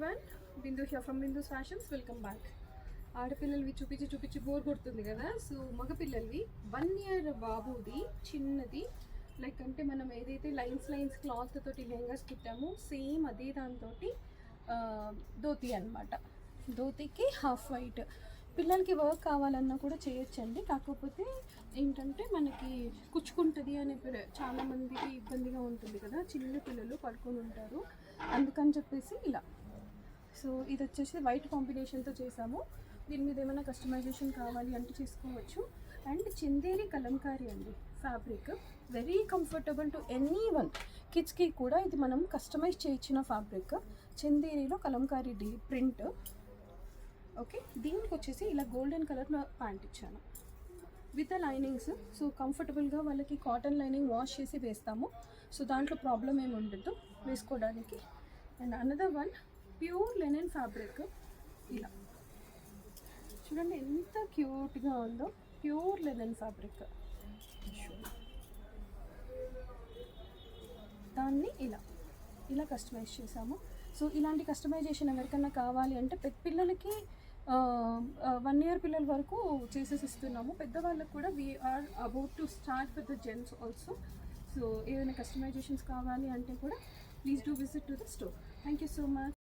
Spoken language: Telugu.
Everyone, Bindu here from Bindu's fashions. Welcome back. ఆడపిల్లలవి చూపించి బోర్ కొడుతుంది కదా. సో మగపిల్లలవి 1 year బాబుది చిన్నది, లైక్ అంటే మనం ఏదైతే లైన్స్ క్లాత్ తోటి లెహంగాస్ కుట్టామో సేమ్ అదే దాంతో ధోతి అనమాట. ధోతికి హాఫ్ వైట్. పిల్లలకి వర్క్ కావాలన్నా కూడా చేయొచ్చండి. కాకపోతే ఏంటంటే మనకి కుచ్చుకుంటుంది అనే చాలామందికి ఇబ్బందిగా ఉంటుంది కదా, చిన్న పిల్లలు పడుకొని ఉంటారు, అందుకని చెప్పేసి ఇలా. సో ఇది వచ్చేసి వైట్ కాంబినేషన్తో చేసాము. దీని మీద ఏమైనా కస్టమైజేషన్ కావాలి అంటే చేసుకోవచ్చు. అండ్ చందేరి కలంకారీ అండి fabric, very comfortable to anyone. కిడ్స్కి కూడా ఇది మనం కస్టమైజ్ చేయించిన ఫ్యాబ్రిక్. చందేరిలో కలంకారీ ప్రింట్. ఓకే, దీనికి వచ్చేసి ఇలా గోల్డెన్ కలర్ ప్యాంట్ ఇచ్చాను విత్ లైనింగ్స్. సో కంఫర్టబుల్గా వాళ్ళకి కాటన్ లైనింగ్ వాష్ చేసి వేస్తాము. సో దాంట్లో ప్రాబ్లం ఏమి ఉండదు వేసుకోవడానికి. And another one pure linen fabric. ఇలా చూడండి ఎంత క్యూట్గా ఉందో, ప్యూర్ లెనిన్ ఫ్యాబ్రిక్. దాన్ని ఇలా కస్టమైజ్ చేసాము. సో ఇలాంటి కస్టమైజేషన్ ఎవరికన్నా కావాలి అంటే పిల్లలకి 1 year పిల్లల వరకు చేసేసి ఇస్తున్నాము. పెద్దవాళ్ళకు కూడా we are about to start with the gents also. So ఏదైనా కస్టమైజేషన్స్ కావాలి అంటే కూడా please do visit to the store. Thank you so much.